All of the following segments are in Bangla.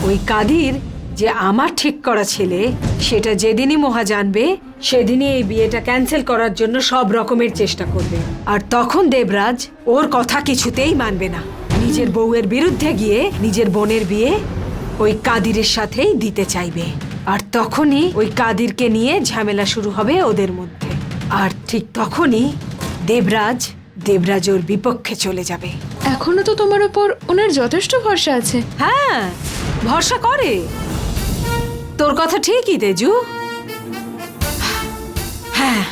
ওই কাদির যে আমার ঠিক করা ছেলে, সেটা যেদিনই মহা জানবে সেদিনই এই বিয়েটা ক্যান্সেল করার জন্য সব রকমের চেষ্টা করবে। আর তখন দেবরাজ ওর কথা কিছুতেই মানবে না, নিজের বউয়ের বিরুদ্ধে গিয়ে নিজের বোনের বিয়ে ওই কাদিরের সাথেই দিতে চাইবে। আর তখনই ওই কাদিরকে নিয়ে ঝামেলা শুরু হবে ওদের মধ্যে। আর ঠিক তখনই দেবরাজ ওর বিপক্ষে চলে যাবে। এখনো তো তোমার উপর ওনার যথেষ্ট ভরসা আছে। হ্যাঁ, ভরসা করে। তোর কথা ঠিকই তেজু। হ্যাঁ,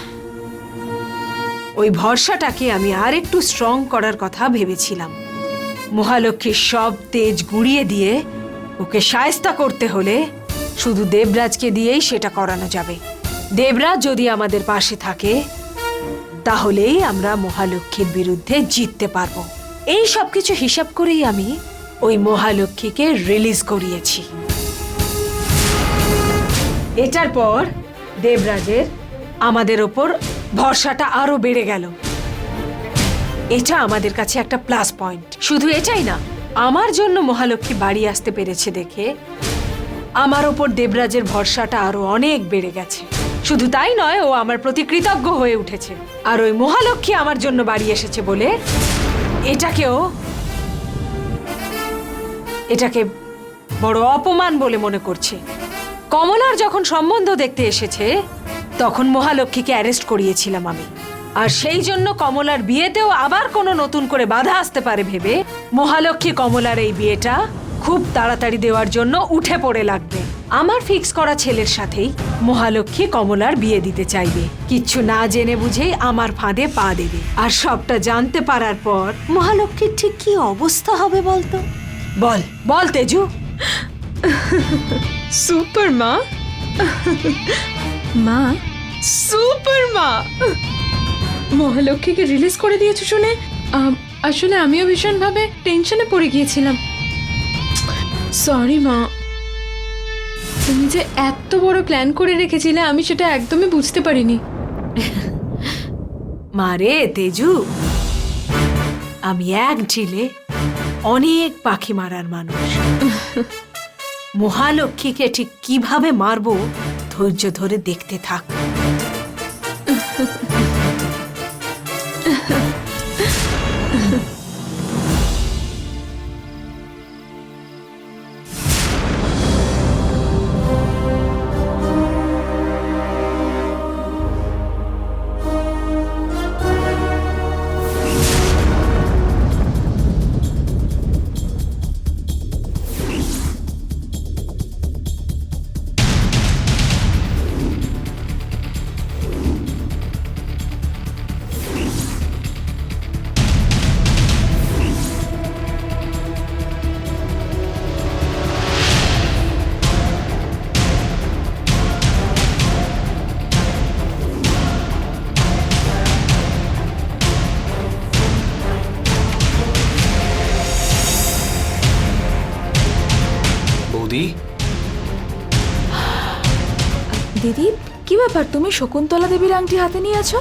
ওই ভরসাটাকে আমি আর একটু স্ট্রং করার কথা ভেবেছিলাম। মহালক্ষ্মীর সব তেজ গুঁড়িয়ে দিয়ে ওকে শায়েস্তা করতে হলে শুধু দেবরাজকে দিয়েই সেটা করানো যাবে। দেবরাজ যদি আমাদের পাশে থাকে তাহলেই আমরা মহালক্ষ্মীর বিরুদ্ধে জিততে পারবো। এই সব কিছু হিসাব করেই আমি ওই মহালক্ষ্মীকে রিলিজ করিয়েছি। এটার পর দেবরাজের আমাদের ওপর ভরসাটা আরো বেড়ে গেল। এটা আমাদের কাছে একটা প্লাস পয়েন্ট। শুধু এটাই না, আমার জন্য মহালক্ষ্মী বাড়ি আসতে পেরেছে দেখে আমার ওপর দেবরাজের ভরসাটা আরো অনেক বেড়ে গেছে। শুধু তাই নয়, ও আমার প্রতি কৃতজ্ঞ হয়ে উঠেছে। আর ওই মহালক্ষ্মী আমার জন্য বাড়ি এসেছে বলে এটাকে বড় অপমান বলে মনে করছে। কমলার যখন সম্বন্ধ দেখতে এসেছে তখন মহালক্ষ্মীকে অ্যারেস্ট করিয়েছিলাম আমি। আর সেই জন্য কমলার বিয়েতেও আবার কোনো নতুন করে বাধা আসতে পারে ভেবে মহালক্ষ্মী কমলার এই বিয়েটা খুব তাড়াতাড়ি দেওয়ার জন্য উঠে পড়ে লাগবে। আমার ফিক্স করা ছেলের সাথেই মহালক্ষ্মী কমলার বিয়ে দিতে চাইবে, কিচ্ছু না জেনে বুঝেই আমার ফাঁদে পা দেবে। আর সবটা জানতে পারার পর মহালক্ষ্মীর ঠিক কি অবস্থা হবে বলতো? বল তেজু। সুপার মা, মা সুপার মা, মহালক্ষ্মীকে রিলিজ করে দিয়েছো শুনে আসলে আমিও ভীষণভাবে টেনশনে পড়ে গিয়েছিলাম। সরি মা, তুমি যে এত বড় প্ল্যান করে রেখেছিলে আমি সেটা একদমই বুঝতে পারিনি। মারে তেজু, আমি এক ঢিলে অনেক পাখি মারার মানুষ। মহালক্ষ্মীকে ঠিক কিভাবে মারবো ধৈর্য ধরে দেখতে থাক। দিদি, কি ব্যাপার? তুমি শকুন্তলা দেবীর আংটি হাতে নিয়ে আছো?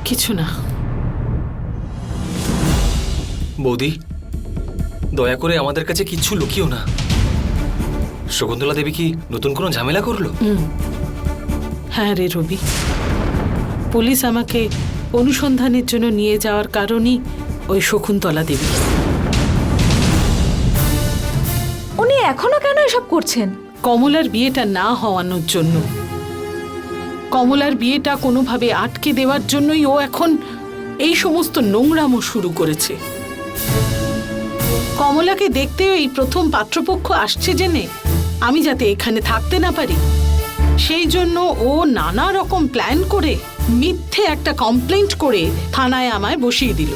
কিছু না বৌদি, দয়া করে আমাদের কাছে কিচ্ছু লুকিও না। শকুন্তলা দেবী কি নতুন কোনো ঝামেলা করলো? হ্যাঁ রে রবি, পুলিশ আমাকে অনুসন্ধানের জন্য নিয়ে যাওয়ার কারণই ওই শকুন্তলা দেবী। উনি এখনো কেন এসব করছেন? কমলার বিয়েটা না হওয়ানোর জন্য। কমলার বিয়েটা কোনোভাবে আটকে দেওয়ার জন্যই ও এখন এই সমস্ত নোংরামো শুরু করেছে। কমলাকে দেখতেও এই প্রথম পাত্রপক্ষ আসছে জেনে আমি যাতে এখানে থাকতে না পারি সেই জন্য ও নানা রকম প্ল্যান করে মিথ্যে একটা কমপ্লেন্ট করে থানায় আমায় বসিয়ে দিল।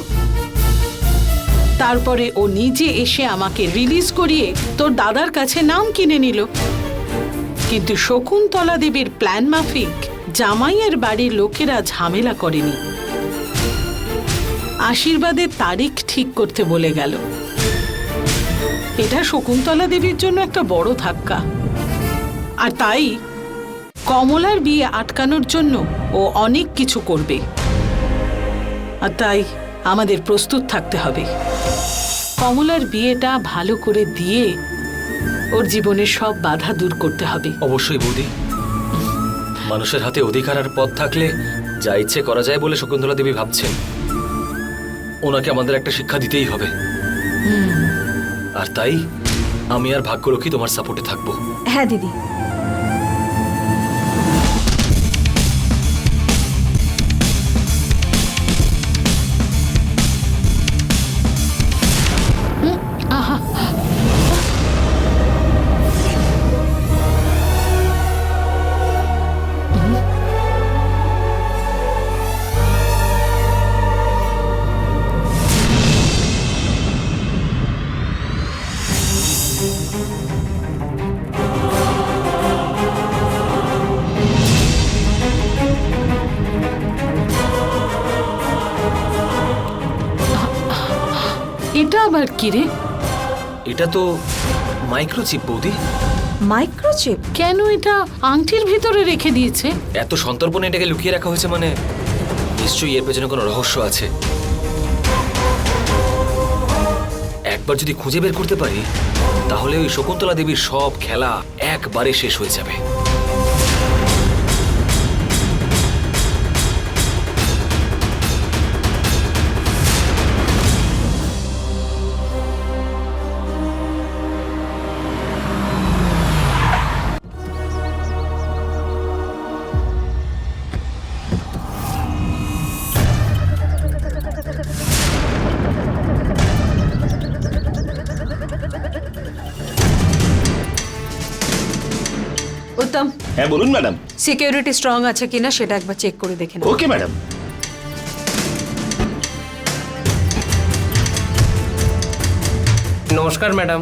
তারপরে ও নিজে এসে আমাকে রিলিজ করিয়ে তোর দাদার কাছে নাম কিনে নিল। কিন্তু শকুন্তলা দেবীর প্ল্যান মাফিক জামাইয়ের বাড়ির লোকেরা ঝামেলা করেনি, আশীর্বাদের তারিখ ঠিক করতে বলে গেল। এটা শকুন্তলা দেবীর জন্য একটা বড় ধাক্কা। আর তাই কমলার বিয়ে আটকানোর জন্য ও অনেক কিছু করবে। আর তাই আমাদের প্রস্তুত থাকতে হবে। কমলার বিয়েটা ভালো করে দিয়ে ওর জীবনের সব বাধা দূর করতে হবে। অবশ্যই বৌদি, মানুষের হাতে অধিকার আর পদ থাকলে যা ইচ্ছে করা যায় বলে শকুন্তলা দেবী ভাবছেন। ওনাকে আমাদের একটা শিক্ষা দিতেই হবে। আর তাই আমি আর ভাগ্যলক্ষ্মী তোমার সাপোর্টে থাকবো। হ্যাঁ দিদি। আহা, এটা আবার কি রে? এটা তো মাইক্রোচিপ বৌদি। মাইক্রোচিপ? কেন এটা আংটির ভিতরে রেখে দিয়েছে? এত সন্তর্পণে এটাকে লুকিয়ে রাখা হয়েছে মানে নিশ্চয়ই এর পেছনে কোনো রহস্য আছে। একবার যদি খুঁজে বের করতে পারি তাহলে ওই শকুন্তলা দেবীর সব খেলা একবারে শেষ হয়ে যাবে। উত্তম, হ্যাঁ বলুন ম্যাডাম। সিকিউরিটি স্ট্রং আছে কিনা সেটা একবার চেক করে দেখে নাও। Okay madam. নমস্কার ম্যাডাম।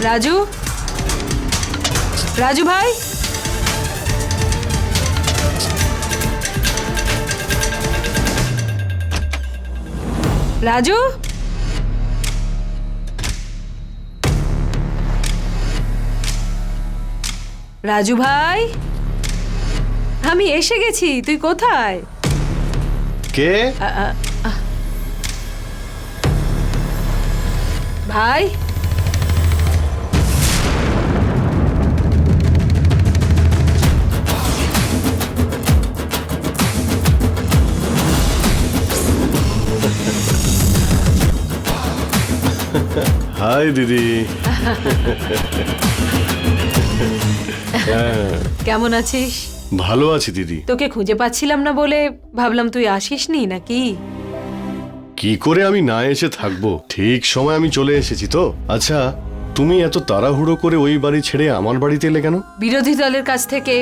রাজু, রাজু ভাই, রাজু, রাজু ভাই, আমি এসে গেছি। তুই কোথায়? কে? ভাই, হাই দিদি। কেমন আছিস? ভালো আছি দিদি। তোকে খুঁজে পাচ্ছিলাম না বলে ভাবলাম তুই আসিসনি নাকি। কি করে আমি না এসে থাকবো? ঠিক সময় আমি চলে এসেছি তো। আচ্ছা, তুমি এত তাড়াহুড়ো করে ওই বাড়ি ছেড়ে আমার বাড়িতে এলে কেন? বিরোধী দলের কাছ থেকে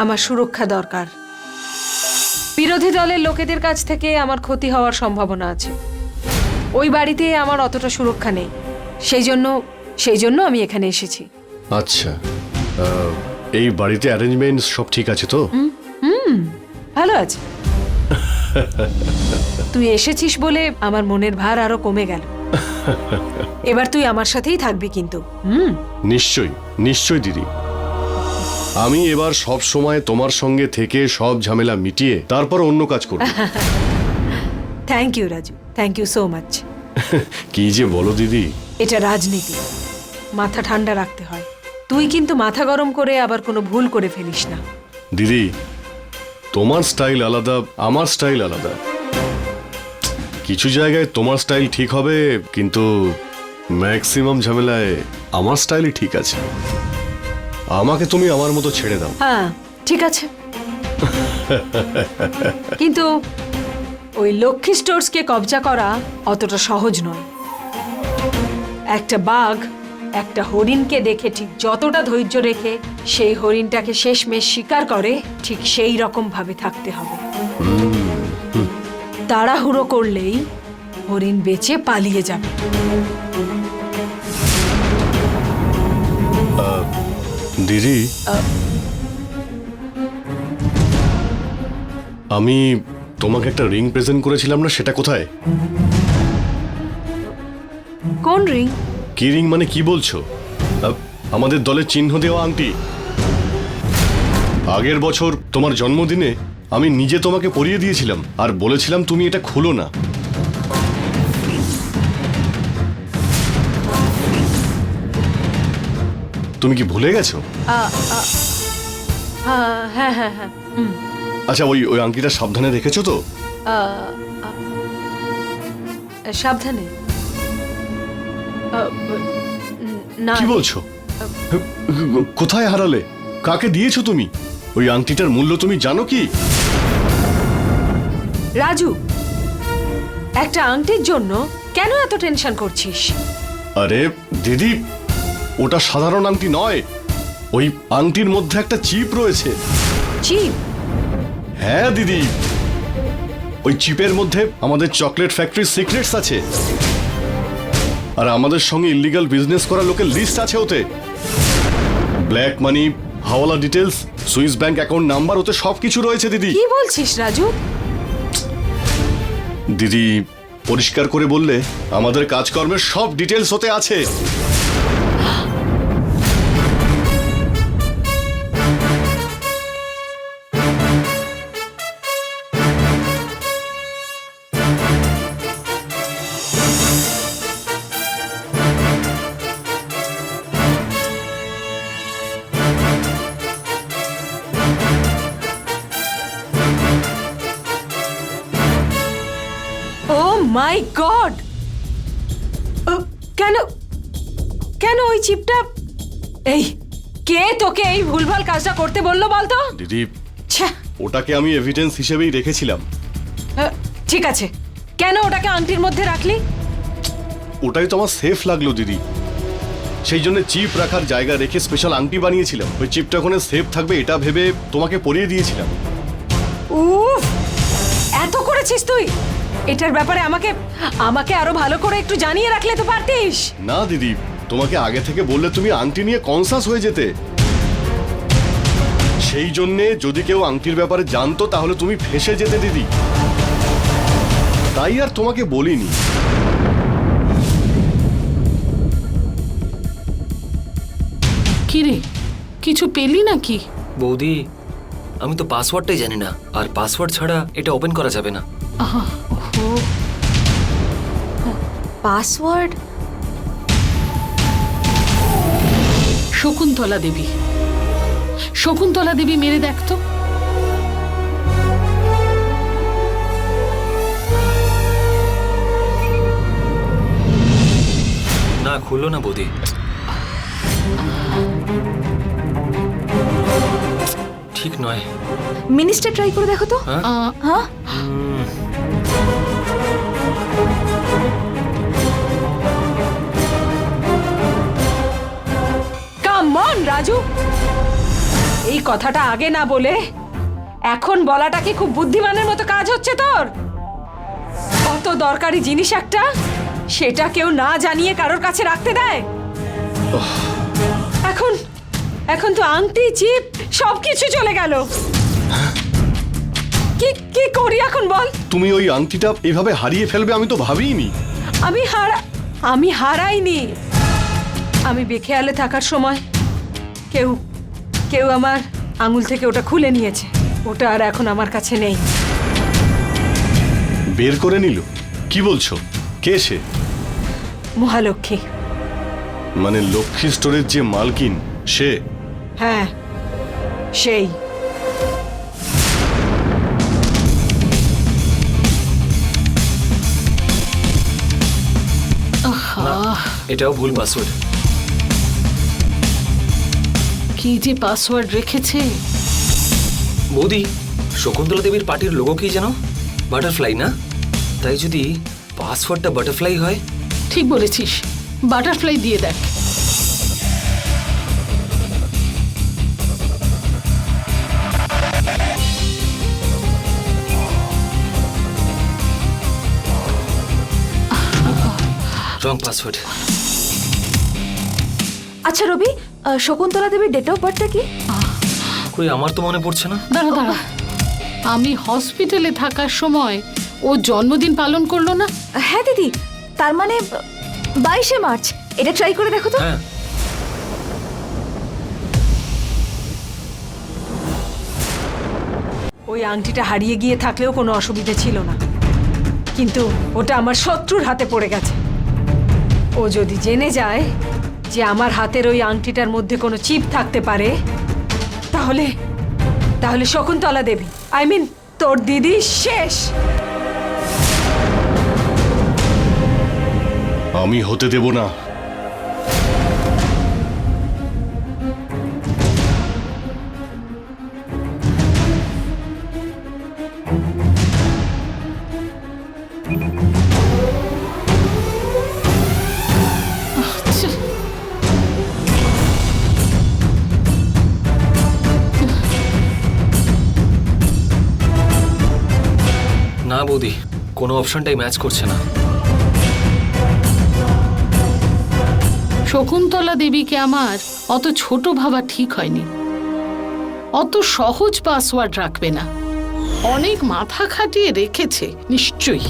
আমার সুরক্ষা দরকার। বিরোধী দলের লোকেদের কাছ থেকে আমার ক্ষতি হওয়ার সম্ভাবনা আছে। ওই বাড়িতে আমার অতটা সুরক্ষা নেই, সেই জন্য আমি এখানে এসেছি। আচ্ছা, এই বাড়িতে অ্যারেঞ্জমেন্ট সব ঠিক আছে তো? ভালো আছে। তুই এসেছিস বলে আমার মনের ভার আরো কমে গেল। এবার তুই আমার সাথেই থাকবি কিন্তু। নিশ্চয়ই নিশ্চয়ই দিদি। আমি এবার সব সময় তোমার সঙ্গে থেকে সব ঝামেলা মিটিয়ে তারপর অন্য কাজ করব। Thank you Raju, thank you so much. কি যে বলো দিদি। এটা রাজনীতি, মাথা ঠান্ডা রাখতে হয়। তুই কিন্তু মাথা গরম করে আবার কোনো ভুল করে ফেলিস না। দিদি, তোমার স্টাইল আলাদা, আমার স্টাইল আলাদা। কিছু জায়গায় তোমার স্টাইল ঠিক হবে, কিন্তু ম্যাক্সিমাম ঝামেলায় আমার স্টাইলই ঠিক আছে। আমাকে তুমি আমার মতো ছেড়ে দাও। হ্যাঁ ঠিক আছে, কিন্তু ওই লক্ষ্মী স্টোর্সকে কবজা করা অতটা সহজ নয়। একটা বাঘ একটা হরিণকে দেখে ঠিক যতটা ধৈর্য রেখে সেই হরিণটাকে শেষমেশ শিকার করে, ঠিক সেই রকম ভাবে থাকতে হবে। তাড়াহুড়ো করলেই হরিণ বেঁচে পালিয়ে যাবে। দিদি, আমি তোমাকে একটা রিং প্রেজেন্ট করেছিলাম না, সেটা কোথায়? কোন রিং? কি রিং মানে কি বলছো? আমাদের দলের চিহ্ন দেওয়া আংটি। আগের বছর তোমার জন্মদিনে আমি নিজে তোমাকে পরিয়ে দিয়েছিলাম আর বলেছিলাম তুমি এটা খুলো না। তুমি কি ভুলে গেছো? হ্যাঁ হ্যাঁ হ্যাঁ আচ্ছা, ওই আংটিটা সাবধানে রেখেছো তো? সাবধানে। না কি বলছো? কোথায় হারালে? কাকে দিয়েছো তুমি? ওই আংটিটার মূল্য তুমি জানো কি? রাজু, একটা আংটির জন্য কেন এত টেনশন করছিস? আরে দিদি, ওটা সাধারণ আংটি নয়। ওই আংটির মধ্যে একটা চিপ রয়েছে। চিপ? হ্যাঁ দিদি, ওই চিপের মধ্যে আমাদের চকলেট ফ্যাক্টরির সিক্রেটস আছে, আর আমাদের সঙ্গে ইল্লিগাল বিজনেস করা লোকের লিস্ট আছে ওতে। Black money, hawala details, Swiss bank account number, ওতে সবকিছু রয়েছে দিদি। কি বলছিস রাজু? দিদি, পরিষ্কার করে বললে আমাদের কাজকর্মের সব ডিটেলস ওতে আছে। ও মাই গড! কেন কেন ওই চিপটা? এই, কে তোকে এই ভুলভাল কাজটা করতে বললো বলতো? দিদি, ছ্যা, ওটাকে আমি এভিডেন্স হিসেবেই রেখেছিলাম। ঠিক আছে, কেন ওটাকে আংটির মধ্যে রাখলি? ওটাই তো আমার সেফ লাগলো দিদি, সেই জন্য চিপ রাখার জায়গা রেখে স্পেশাল আংটি বানিয়েছিলাম। ওই চিপটা ওখানে সেফ থাকবে এটা ভেবে তোমাকে পরিয়ে দিয়েছিলাম। উফ, এত করেছিস তুই? এটার ব্যাপারে আমাকে আমাকে আরো ভালো করে একটু জানিয়ে রাখলে তো পারতিস। না দিদি, তোমাকে আগে থেকে বললে তুমি আংটি নিয়ে কনসাস হয়ে যেতে। সেই জন্যে যদি কেউ আংটির ব্যাপারে জানতো তাহলে তুমি ফেঁসে যেতে দিদি, তাই আর তোমাকে বলিনি। কি রে, কিছু পেলি নাকি? বৌদি, আমি তো পাসওয়ার্ডটাই জানি না, আর পাসওয়ার্ড ছাড়া এটা ওপেন করা যাবে না। পাসওয়ার্ড? শকুন্তলা দেবী, শকুন্তলা দেবী মেরে দেখতো। না, খুললো না বৌদি। ঠিক নয়। মিনিস্টার ট্রাই করে দেখো তো। হ্যাঁ, কাম অন রাজু, এই কথাটা আগে না বলে এখন বলাটা কি খুব বুদ্ধিমানের মতো কাজ হচ্ছে তোর? কত দরকারি জিনিস একটা, সেটা কেউ না জানিয়ে কারোর কাছে রাখতে দেয়? এখন এখন তো আংটি, চিপ সবকিছু চলে গেল। কি কি করি এখন বল? তুমি ওই আংটিটা এভাবে হারিয়ে ফেলবে আমি তো ভাবিনি। আমি হারাইনি। আমি বেখেয়ালে থাকার সময় কেউ কেউ আমার আঙুল থেকে ওটা খুলে নিয়েছে। ওটা আর এখন আমার কাছে নেই। বের করে নিল? কি বলছো? কে সে? মহালক্ষ্মী। মানে লক্ষ্মী স্টোরের যে মালকিন সে? হ্যাঁ, সেই। এটাও ভুল পাসওয়ার্ড। কি যে পাসওয়ার্ড রেখেছে। বৌদি, শকুন্তলা দেবীর পার্টির লোগো কি যেন? বাটারফ্লাই না? তাই যদি পাসওয়ার্ডটা বাটারফ্লাই হয়? ঠিক বলেছিস, বাটারফ্লাই দিয়ে দেখ। রং পাসওয়ার্ড। আচ্ছা রবি, শকুন্তলা দেবীর ডেট অফ বার্থটা কি? কই, আমার তো মনে পড়ছে না। দাঁড়া দাঁড়া, আমি হসপিটালে থাকার সময় ও জন্মদিন পালন করলো না? হ্যাঁ দিদি, তার মানে 22শে মার্চ। এটা ট্রাই করে দেখো তো। হ্যাঁ, ওই আংটিটা হারিয়ে গিয়ে থাকলেও কোনো অসুবিধে ছিল না, কিন্তু ওটা আমার শত্রুর হাতে পড়ে গেছে। ও যদি জেনে যায় যে আমার হাতের ওই আংটিটার মধ্যে কোনো চিপ থাকতে পারে, তাহলে তাহলে শকুন্তলা দেবী, আই মিন তোর দিদি শেষ। আমি হতে দেব না। না বৌদি, কোনো অপশনটাই ম্যাচ করছে না। শকুন্তলা দেবীকে আমার অত ছোট ভাবা ঠিক হয়নি। অত সহজ পাসওয়ার্ড রাখবে না, অনেক মাথা খাটিয়ে রেখেছে নিশ্চয়ই।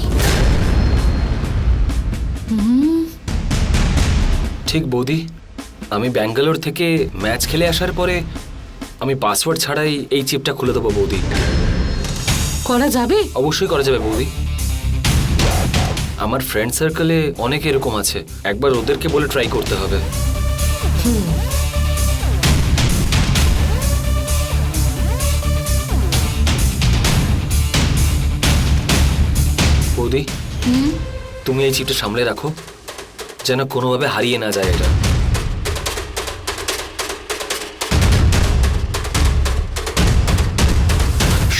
ঠিক বৌদি, আমি ব্যাঙ্গালোর থেকে ম্যাচ খেলে আসার পরে আমি পাসওয়ার্ড ছাড়াই এই চিপটা খুলে দেবো বৌদি। করা যাবে? অবশ্যই করা যাবে বৌদি। আমার ফ্রেন্ড সার্কেলে অনেকে এরকম আছে, একবার ওদেরকে বলে ট্রাই করতে হবে। বৌদি, তুমি এই চিপটা সামলে রাখো, যেন কোনোভাবে হারিয়ে না যায় এটা।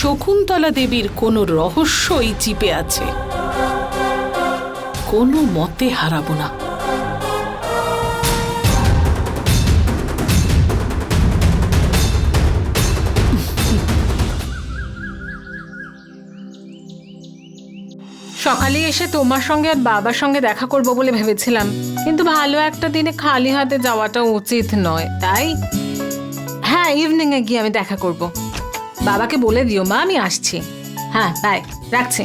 শকুন্তলা দেবীর কোনো রহস্য এই চিপে আছে, কোনো মতে হারাবো না। সকালে এসে তোমার সঙ্গে আর বাবার সঙ্গে দেখা করব বলে ভেবেছিলাম, কিন্তু ভালো একটা দিনে খালি হাতে যাওয়াটা উচিত নয়, তাই হ্যাঁ ইভিনিং এ গিয়ে আমি দেখা করব। বাবাকে বলে দিও মা আমি আসছি। হ্যাঁ বাই, রাখছি।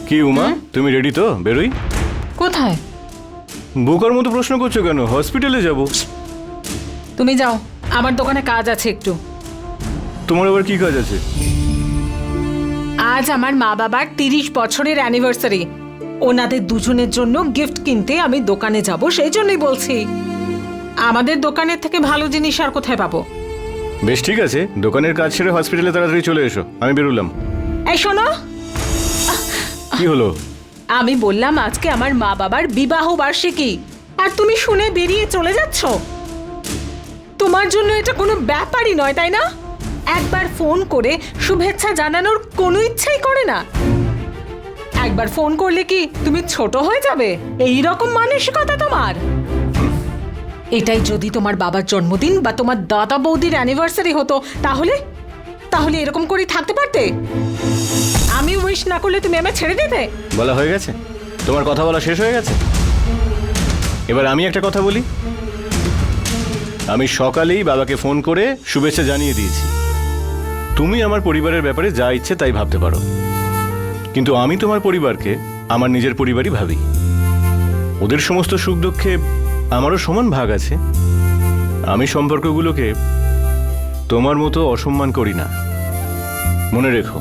কি উমা, তুমি রেডি তো? বেরোই? কোথায়? বোকার মতো প্রশ্ন করছো কেন? হসপিটালে যাব। তুমি যাও, আমার দোকানে কাজ আছে একটু। তোমার আবার কি কাজ আছে? আজ আমার মা বাবার 30 বছরের অ্যানিভার্সারি, ওনাদের দুজনের জন্য গিফট কিনতে আমি দোকানে যাব, সেই জন্যই বলছি। আমাদের দোকানের থেকে ভালো জিনিস আর কোথায় পাবো? বেশ ঠিক আছে, দোকানের কাজ ছেড়ে হসপিটালে তাড়াতাড়ি চলে এসো, আমি বেরোলাম। এই শোনো, কি হলো? আমি বললাম আজকে আমার মা বাবার বিবাহ বার্ষিকী, আর তুমি শুনে বেরিয়ে চলে যাচ্ছ। তোমার জন্য এটা কোনো ব্যাপারই নয়, তাই না? একবার ফোন করে শুভেচ্ছা জানানোর কোনো ইচ্ছাই করে না। একবার ফোন করলে কি তুমি ছোট হয়ে যাবে? এই রকম মানসিকতা তোমার? এটাই যদি তোমার বাবার জন্মদিন বা তোমার দাদা বৌদির অ্যানিভার্সারি হতো, তাহলে তাহলে এরকম করে থাকতে পারতে? আমি উইশ না করলে তুমি আমায় ছেড়ে দিতে? বলা হয়ে গেছে? তোমার কথা বলা শেষ হয়ে গেছে? এবার আমি একটা কথা বলি। আমি সকালেই বাবাকে ফোন করে শুভেচ্ছা জানিয়ে দিয়েছি। তুমি আমার পরিবারের ব্যাপারে যা ইচ্ছে তাই ভাবতে পারো, কিন্তু আমি তোমার পরিবারকে আমার নিজের পরিবারই ভাবি। ওদের সমস্ত সুখ দুঃখে আমারও সমান ভাগ আছে। আমি সম্পর্কগুলোকে তোমার মতো অসম্মান করি না, মনে রেখো।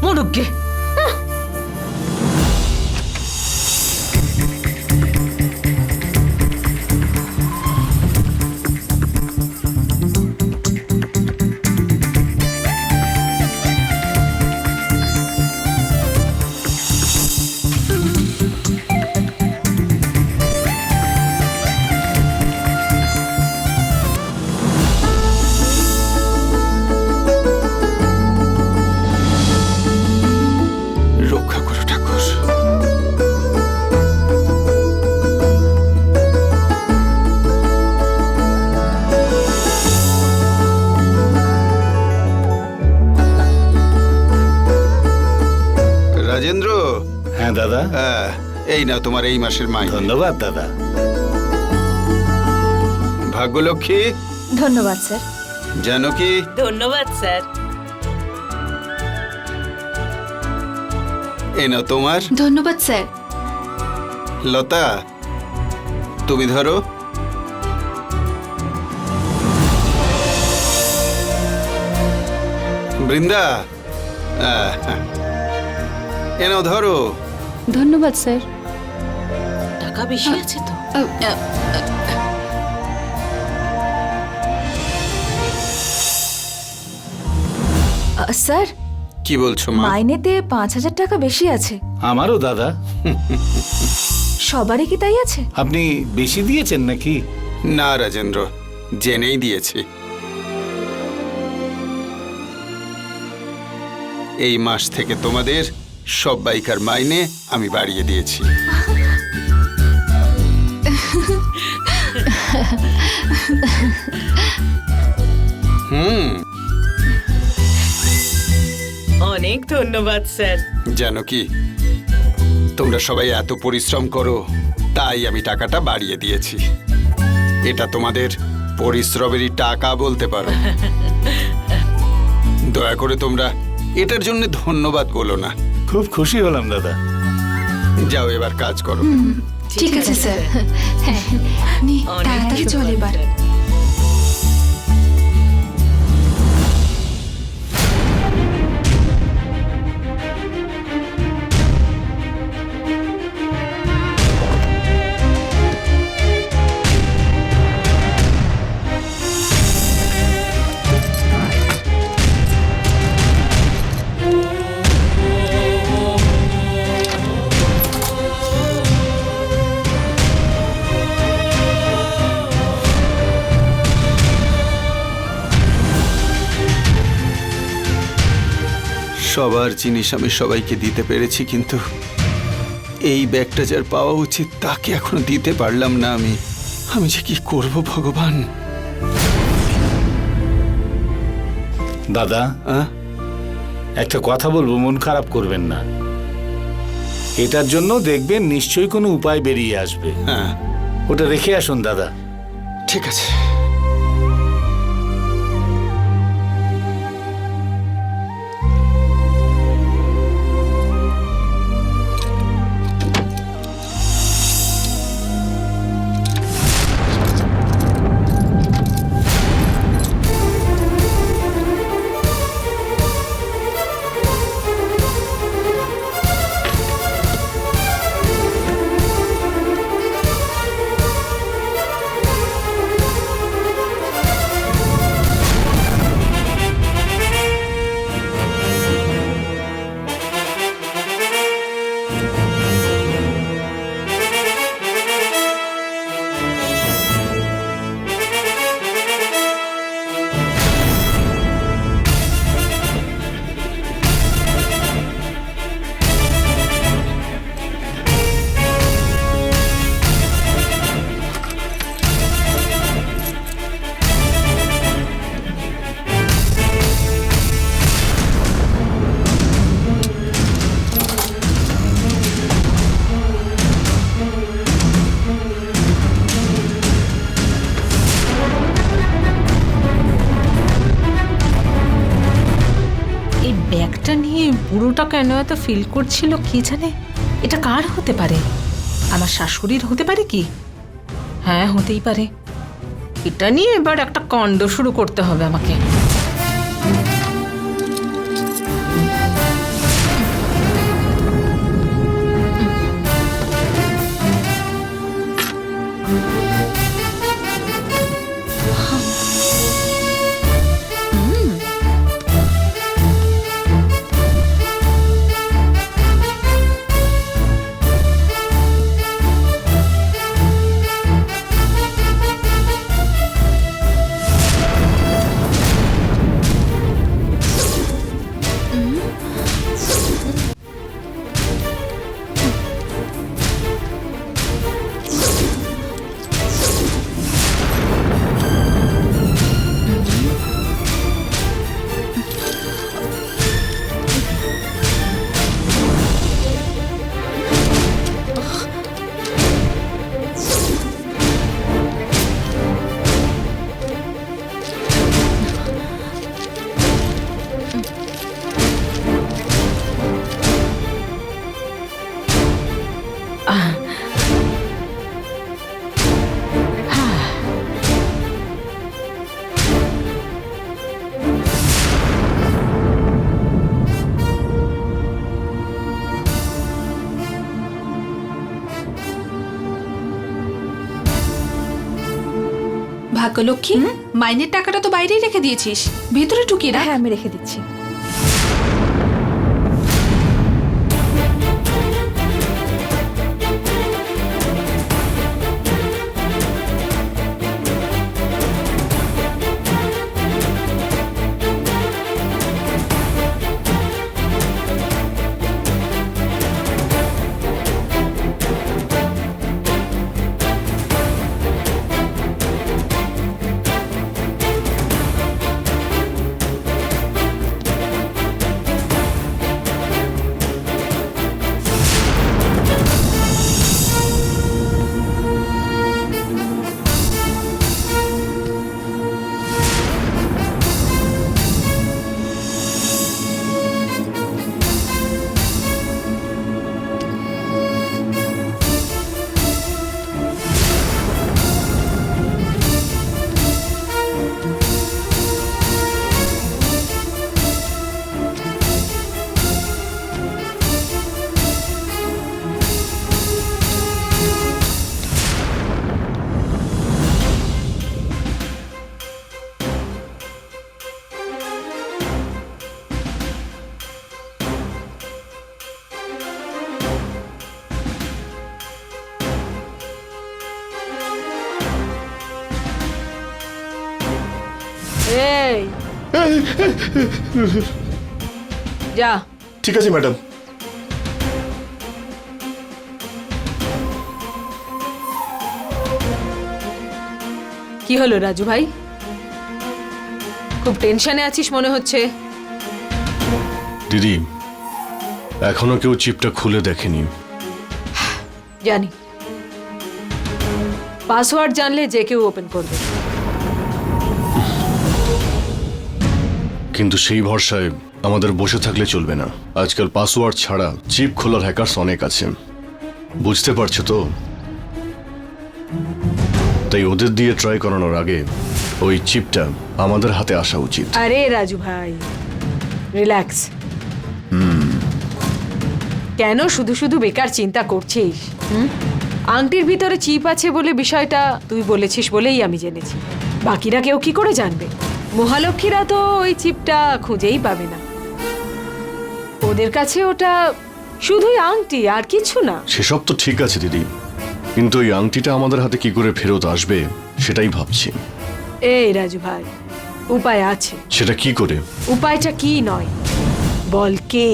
মুরুগ্গে, রক্ষা করো ঠাকুর। রাজেন্দ্র, হ্যাঁ দাদা। এই নাও তোমার এই মাসের মাইনে। ধন্যবাদ দাদা। ভাগ্যলক্ষ্মী। ধন্যবাদ স্যার। জানকী। ধন্যবাদ স্যার। এ নাও তোমার। ধন্যবাদ স্যার। লতা, তুমি ধরো। বৃন্দা, এ নাও ধরো। ধন্যবাদ স্যার। টাকা বেশি আছে তো? স্যার, কি বলছো মা? মাইনেতে 5,000 টাকা বেশি আছে। আমারও দাদা। সবারই কি তাই আছে? আপনি বেশি দিয়েছেন নাকি? না রাজেন্দ্র, জেনেই দিয়েছি। এই মাস থেকে তোমাদের সবাইকার মাইনে আমি বাড়িয়ে দিয়েছি। অনেক ধন্যবাদ স্যার। জানো কি, তোমরা সবাই এত পরিশ্রম করো তাই আমি টাকাটা বাড়িয়ে দিয়েছি। এটা তোমাদের পরিশ্রমেরই টাকা বলতে পারো। দয়া করে তোমরা এটার জন্য ধন্যবাদ বলো না। খুব খুশি হলাম দাদা। যাও এবার কাজ করো। ঠিক আছে স্যার। হ্যাঁ, তাড়াতাড়ি চল এবার। সবার জিনিস আমি সবাইকে দিতে পেরেছি, কিন্তু এই ব্যাগটা যার পাওয়া উচিত তাকে এখনো দিতে পারলাম না। আমি যে কি করব ভগবান। দাদা, আহ? একটা কথা বলবো, মন খারাপ করবেন না। এটার জন্য দেখবেন নিশ্চয়ই কোনো উপায় বেরিয়ে আসবে। হ্যাঁ, ওটা রেখে আসুন দাদা। ঠিক আছে। ব্যাগটা নিয়ে বুড়োটা কেন এত ফিল করছিল কি জানে। এটা কার হতে পারে? আমার শাশুড়ির হতে পারে কি? হ্যাঁ, হতেই পারে। এটা নিয়ে এবার একটা কাণ্ড শুরু করতে হবে আমাকে। ভাগ্যলক্ষ্মী, মাইনের টাকাটা তো বাইরেই রেখে দিয়েছিস, ভেতরে ঢুকিয়ে রাখ। হ্যাঁ আমি রেখে দিচ্ছি। এই যা। ঠিক আছে ম্যাডাম। কি হলো রাজু ভাই, খুব টেনশনে আছিস মনে হচ্ছে। দিদি, এখনো কেউ চিপটা খুলে দেখেনি। জানি, পাসওয়ার্ড জানলে যে কেউ ওপেন করবে। কিন্তু সেই ভরসায় আমাদের বসে থাকলে চলবে না। আজকাল পাসওয়ার্ড ছাড়া চিপ খোলার হ্যাকারস অনেক আছে, বুঝতে পারছো তো? তাই ওদের দিয়ে ট্রাই করানোর আগে ওই চিপটা আমাদের হাতে আসা উচিত। আরে রাজু ভাই, রিল্যাক্স। কেন শুধু শুধু বেকার চিন্তা করছিস? আংটির ভিতরে চিপ আছে বলে বিষয়টা তুই বলেছিস বলেই আমি জেনেছি, বাকিরা কেউ কি করে জানবে? মহালক্ষ্মীরা তো ওই চিপটা খুঁজেই পাবে না, ওদের কাছে ওটা শুধুই আংটি আর কিছু না। সেসব তো ঠিক আছে দিদি, কিন্তু ওই আংটিটা আমাদের হাতে কি করে ফেরত আসবে সেটাই ভাবছি। এই রাজু ভাই, উপায় আছে। সেটা কি করে? উপায়টা কি নয়, বল কে?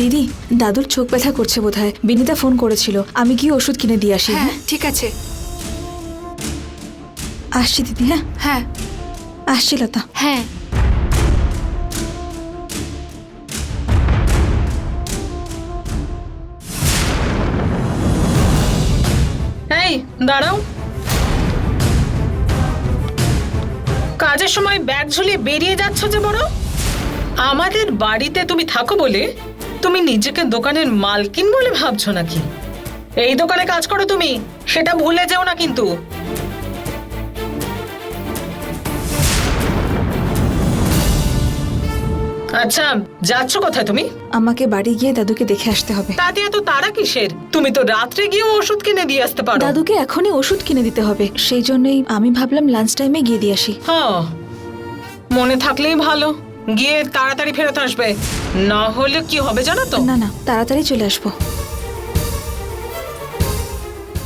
দিদি, দাদুর চোখ ব্যথা করছে বোধহয়, বিনিতা ফোন করেছিল, আমি গিয়ে ওষুধ কিনে দিয়ে আসি। হ্যাঁ ঠিক আছে। আসছি দিদি। হ্যাঁ হ্যাঁ আসছি লতা। হ্যাঁ। এই দাঁড়াও, কাজের সময় ব্যাগ ঝুলিয়ে বেরিয়ে যাচ্ছ যে বড়। আমাদের বাড়িতে তুমি থাকো বলে তুমি নিজেকে দোকানের মালকিন বলে ভাবছো নাকি? এই দোকানে কাজ করো তুমি, সেটা ভুলে যেও না কিন্তু। আচ্ছা, যাচ্ছ কোথায় তুমি? আমাকে বাড়ি গিয়ে দাদুকে দেখে আসতে হবে। তাতে এত তারা কিসের? তুমি তো রাত্রে গিয়ে ওষুধ কিনে দিয়ে আসতে পারো। দাদুকে এখনই ওষুধ কিনে দিতে হবে, সেই জন্যই আমি ভাবলাম লাঞ্চ টাইমে গিয়ে দিয়ে আসি। হ্যাঁ, মনে থাকলেই ভালো, গিয়ে তাড়াতাড়ি ফেরত আসবে, না হলে কি হবে জানো তো? না না, তাড়াতাড়ি চলে আসবো।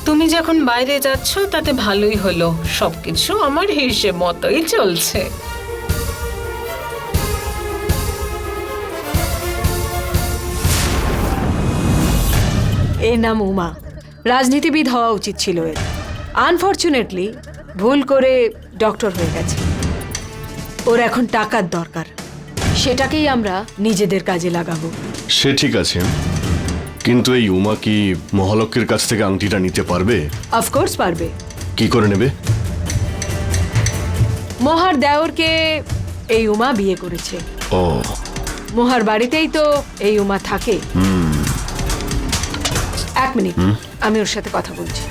তুমি যখন বাইরে যাচ্ছ তাতে ভালোই হলো, সবকিছু আমার হিসেব মতোই চলছে। এর নাম উমা, রাজনীতিবিদ হওয়া উচিত ছিল এর। আনফরচুনেটলি ভুল করে ডক্টর হয়ে গেছে। ওর এখন টাকার দরকার, সেটাকেই আমরা নিজেদের কাজে লাগাবো। সে ঠিক আছে, কিন্তু এই উমা কি মহালক্ষ্মীর কাছ থেকে আংটিটা নিতে পারবে? অফকোর্স পারবে। কি করে নেবে? মহার দেওরকে এই উমা বিয়ে করেছে। ও মোহার বাড়িতেই তো এই উমা থাকে। এক মিনিট, আমি ওর সাথে কথা বলছি।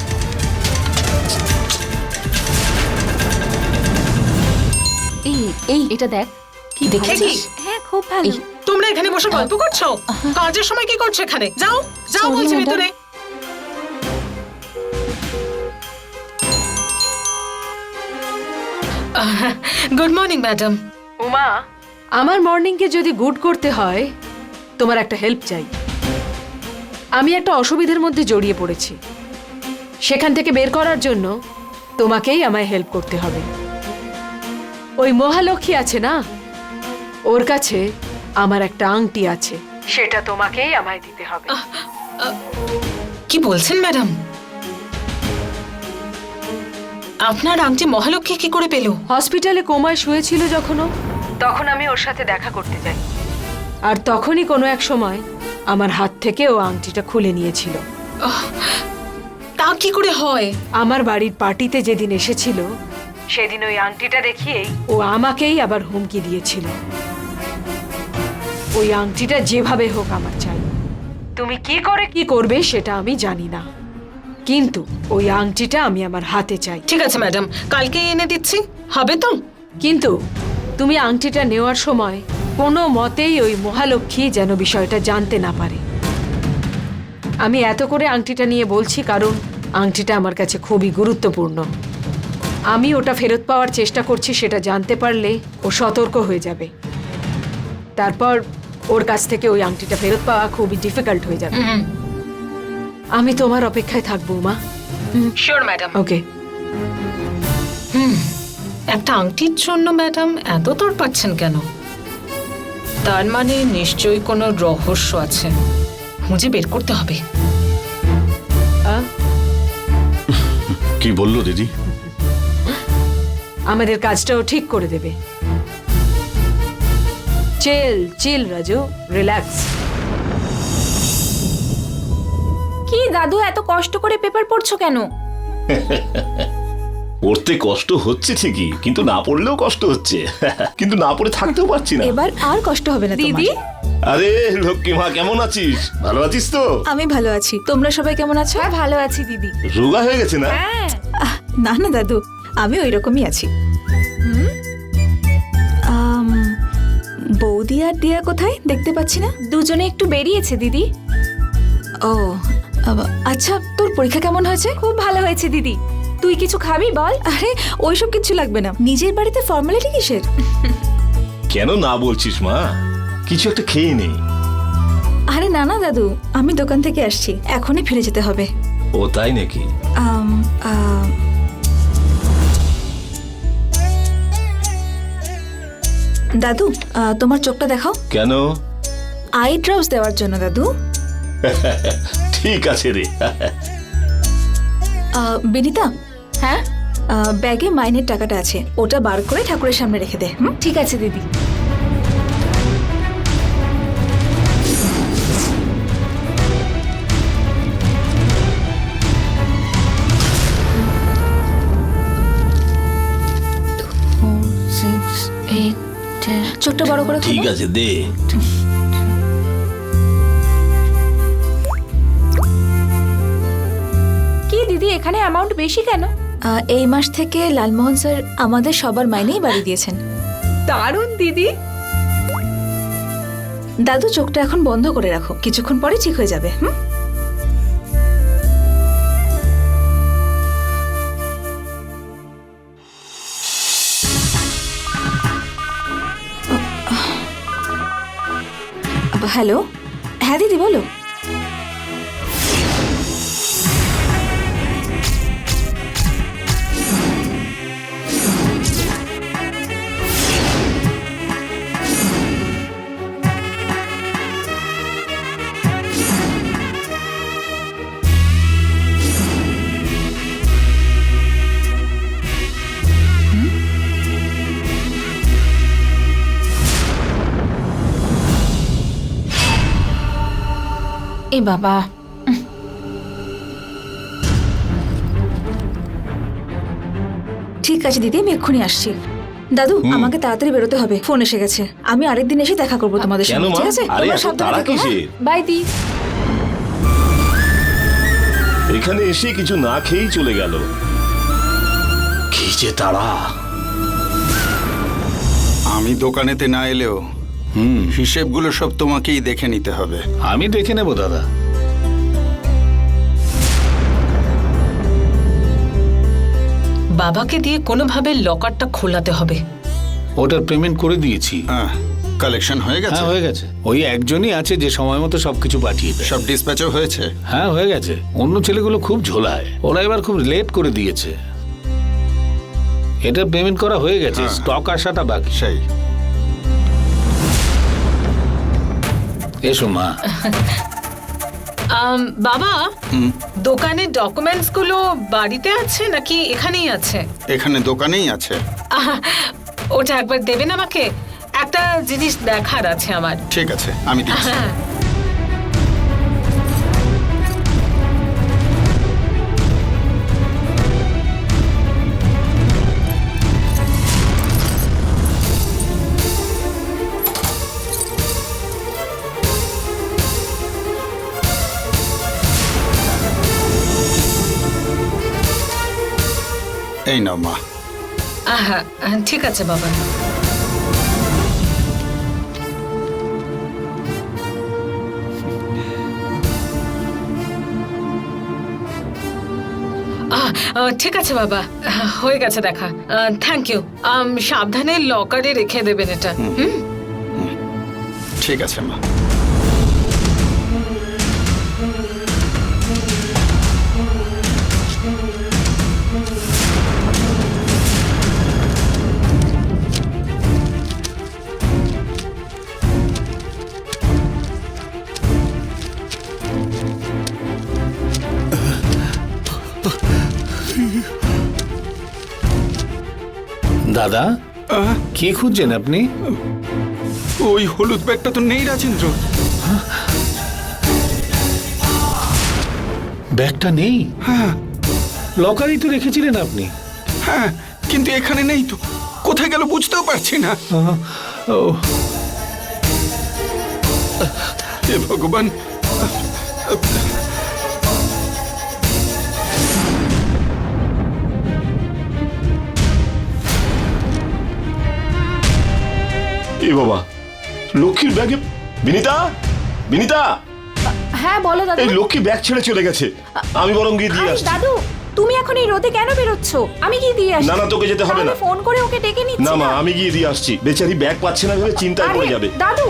এই এই এটা দেখ কি দেখেছিস? হ্যাঁ খুব ভালো। তোমরা এখানে বসে গল্প করছো? কাজের সময় কি করছো এখানে? যাও যাও Sorry, বলছি madam. ভিতরে। Good morning madam. উমা, আমার মর্নিংকে যদি গুড করতে হয় তোমার একটা হেল্প চাই। আমি একটা অসুবিধার মধ্যে জড়িয়ে পড়েছি, সেখান থেকে বের করার জন্য তোমাকেই আমায় হেল্প করতে হবে। ওই মহালক্ষ্মী আছে না, ওর কাছে আমার একটা আংটি আছে, সেটা তোমাকেই আমায় দিতে হবে। কি বলছেন ম্যাডাম? আপনার আংটি মহালক্ষ্মী কি করে পেল? হসপিটালে কোমায় শুয়েছিল যখনও, তখন আমি ওর সাথে দেখা করতে যাই, আর তখনই কোনো এক সময় আমার হাত থেকে ও আংটিটা খুলে নিয়েছিল। তা কি করে হয়? আমার বাড়ির পার্টিতে যেদিন এসেছিল সেদিন ওই আংটিটা দেখিয়েই ও আমাকেই আবার হুমকি দিয়েছিল। ওই আংটিটা যেভাবে হোক আমার চাই। তুমি কি করে কি করবে সেটা আমি জানি না, কিন্তু ওই আংটিটা আমি আমার হাতে চাই। ঠিক আছে ম্যাডাম, কালকে এনে দিচ্ছি, হবে তো? কিন্তু তুমি আংটিটা নেওয়ার সময় কোনো মতেই ওই মহালক্ষ্মী যেন বিষয়টা জানতে না পারে। আমি এত করে আংটিটা নিয়ে বলছি কারণ আংটিটা আমার কাছে খুবই গুরুত্বপূর্ণ। আমি ওটা ফেরত পাওয়ার চেষ্টা করছি, সেটা জানতে পারলে ও সতর্ক হয়ে যাবে। তারপর ওর কাছ থেকে ওই আংটিটা ফেরত পাওয়া খুবই ডিফিকাল্ট হয়ে যাবে। আমি তোমার অপেক্ষায় থাকবো মা। Sure madam. ওকে। একটা আংটির জন্য ম্যাডাম এত তোর পাচ্ছেন কেন? তার মানে নিশ্চয়ই কোনো রহস্য আছে, খুঁজে বের করতে হবে। কি বললো দিদি? আমাদের কাজটাও ঠিক করে দেবে। চিল চিল রাজু, রিল্যাক্স। কি দাদু এত কষ্ট করে পেপার পড়ছো কেন? পড়তে কষ্ট হচ্ছে ঠিকই, কিন্তু না পড়লেও কষ্ট হচ্ছে। কিন্তু না পড়ে থাকতেও পারছি না। এবার আর কষ্ট হবে না দিদি। আরে লক্ষ্মী মা, কেমন আছিস? ভালো আছিস তো? আমি ভালো আছি, তোমরা সবাই কেমন আছো? হ্যাঁ ভালো আছি দিদি। রোগা হয়ে গেছে না? হ্যাঁ না না দাদু, আমি ওই রকমই আছি। বৌদি আর দিয়া কোথায় দেখতে পাচ্ছি না? দুজনে একটু বেরিয়েছে দিদি। ও আচ্ছা, তোর পরীক্ষা কেমন হয়েছে? খুব ভালো হয়েছে দিদি। তুই কিছু খাবি বল? আরে ওইসব কিছু লাগবে না, নিজের বাড়িতে ফর্মালিটি কিসের? কেন না বলছিস মা? কিছু একটা খেয়ে নে। আরে না না দাদু, আমি দোকান থেকে আসছি, এখনই ফিরে যেতে হবে। ও তাই নাকি? দাদু তোমার চোখটা দেখাও। কেন? আই ড্রপস দেওয়ার জন্য দাদু। ঠিক আছে রে। বিনিতা, হ্যাঁ ব্যাগে মাইনের টাকাটা আছে, ওটা বার করে ঠাকুরের সামনে রেখে দে। ঠিক আছে দিদি। চোখটা বড় করে ঠিক আছে দে। কি দিদি, এখানে অ্যামাউন্ট বেশি কেন? এই মাস থেকে লালমোহন স্যার আমাদের সবার মাইনেই বাড়িয়ে দিয়েছেন। দারুণ দিদি। দাদু চোখটা এখন বন্ধ করে রাখো, কিছুক্ষণ পরে ঠিক হয়ে যাবে। হ্যালো, হ্যাঁ দিদি বলো। এ বাবা, ঠিক আছে দিদি, আমি এক্ষুনি আসছি। দাদু আমাকে তাড়াতাড়ি বেরোতে হবে, ফোন এসে গেছে। আমি আরেকদিন এসে দেখা করবো তোমাদের কেন সঙ্গে, মা? ঠিক আছে? আরে তোমরা এত সাবধানে তাড়া থেকো, হ্যাঁ? কিসের? বাই দি। এখানে এসে কিছু না খেয়েই চলে গেল। কি যে তারা! আমি দোকানেতে না এলেও হিসেবগুলো সব তোমাকেই দেখে নিতে হবে। আমি দেখে নেব দাদা। বাবাকে দিয়ে কোনোভাবে লকারটা খোলাতে হবে। ওটার পেমেন্ট করে দিয়েছি। কালেকশন হয়ে গেছে? হ্যাঁ হয়ে গেছে। ওই একজনই আছে যে সময় মতো সবকিছু পাঠিয়ে দেয়। সব ডিসপ্যাচও হয়েছে? হ্যাঁ হয়ে গেছে। অন্য ছেলেগুলো খুব ঝোলায়, ওরা এবার খুব লেট করে দিয়েছে। এটা পেমেন্ট করা হয়ে গেছে, স্টক আসাটা বাকি। সেই এসো মা। বাবা, দোকানের ডকুমেন্টস গুলো বাড়িতে আছে নাকি এখানেই আছে? এখানে দোকানেই আছে। ওটা একবার দেবেন আমাকে, একটা জিনিস দেখার আছে আমার। ঠিক আছে, আমি দিচ্ছি। হ্যাঁ। এই নাও মা। ঠিক আছে বাবা। ঠিক আছে বাবা, হয়ে গেছে দেখা। Thank you. সাবধানে লকারে রেখে দেবেন এটা। ঠিক আছে মা। দাদা, কি খুঁজছেন আপনি? ওই হলুদ ব্যাগটা তো নেই রাজেন্দ্র। ব্যাগটা নেই? হ্যাঁ লকারেই তো রেখেছিলেন আপনি। হ্যাঁ, কিন্তু এখানে নেই তো। কোথায় গেল বুঝতেও পারছি না। ও, হে ভগবান! এ বাবা, লক্ষ্মীর ব্যাগে! বিনিতা, বিনিতা! হ্যাঁ বলো দাদু। এই লক্ষ্মী ব্যাগ ছেড়ে চলে গেছে। আমি বরং গিয়ে দিয়ে আসছি। দাদু তুমি এখন এই রোদে কেন বেরোচ্ছ? আমি গিয়ে দিয়ে আসছি। না না, তোকে যেতে হবে না। ফোন করে ওকে ডেকে নিচ্ছি। না মা, আমি গিয়ে দিয়ে আসছি। বেচারি ব্যাগ পাচ্ছে না ভেবে চিন্তায় পড়ে যাবে। দাদু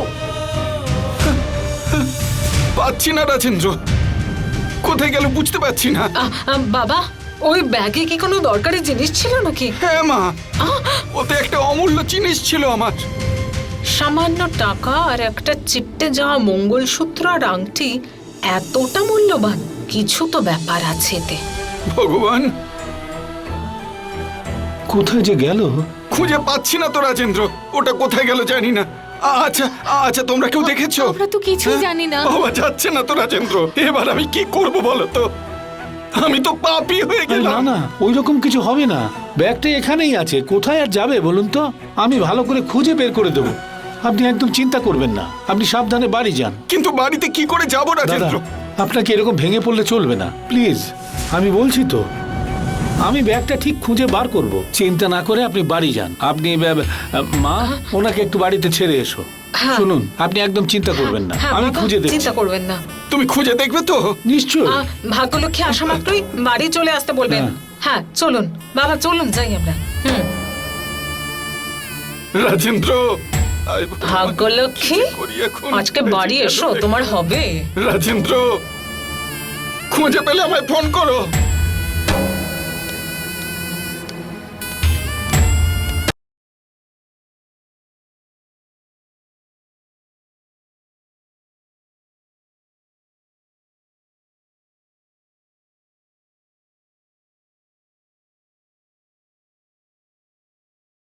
পাচ্ছি না রাজেন্দ্র, কোথায় গেল বুঝতে পারছি না। বাবা, ওই ব্যাগে কি কোনো দরকারি জিনিস ছিল নাকি? হ্যাঁ মা, ওতে একটা অমূল্য জিনিস ছিল আমার। সামান্য টাকা আর একটা চিপটে যাওয়া মঙ্গলসূত্র আর আংটি এতটা মূল্যবান? কিছু তো ব্যাপার আছে এতে। ভগবান, কোথায় যে গেল? খুঁজে পাচ্ছি না তো রাজেন্দ্র, ওটা কোথায় গেল জানি না। আচ্ছা আচ্ছা, তোমরা কেউ দেখেছো? আমরা তো কিছুই জানি না। বাবা, যাচ্ছে না তো রাজেন্দ্র। এবার আমি কি করব বলো তো? আমি তো পাপী হয়ে না গেলাম। না, ওই রকম কিছু হবে না। ব্যাগটা এখানেই আছে, কোথায় আর যাবে বলুন তো? আমি ভালো করে খুঁজে বের করে দেবো। আপনি একদম চিন্তা করবেন না, আপনি সাবধানে বাড়ি যান। কিন্তু বাড়িতে কি করে যাব দাদা, রাজেন্দ্র? আপনাকে এরকম ভেঙে পড়লে চলবে না, প্লিজ। আমি বলছি তো, আমি ব্যাগটা ঠিক খুঁজে বার করব। চিন্তা না করে আপনি বাড়ি যান। আপনি মা, ওনাকে একটু বাড়িতে ছেড়ে এসো। শুনুন, আপনি একদম চিন্তা করবেন না, হ্যাঁ আমি বাবা, খুঁজে দেখছি। চিন্তা করবেন না। তুমি খুঁজে দেখবে তো? নিশ্চয়ই। ভাগ্যলক্ষ্মী আসা মাত্রই বাড়ি চলে আসতে বলবেন। হ্যাঁ চলুন বাবা, চলুন যাই আমরা। রাজেন্দ্র, ভাগ্যলক্ষ্মী, আজকে বাড়ি এসো, তোমার হবে। রাজেন্দ্র, খুঁজে পেলে আমায় ফোন করো।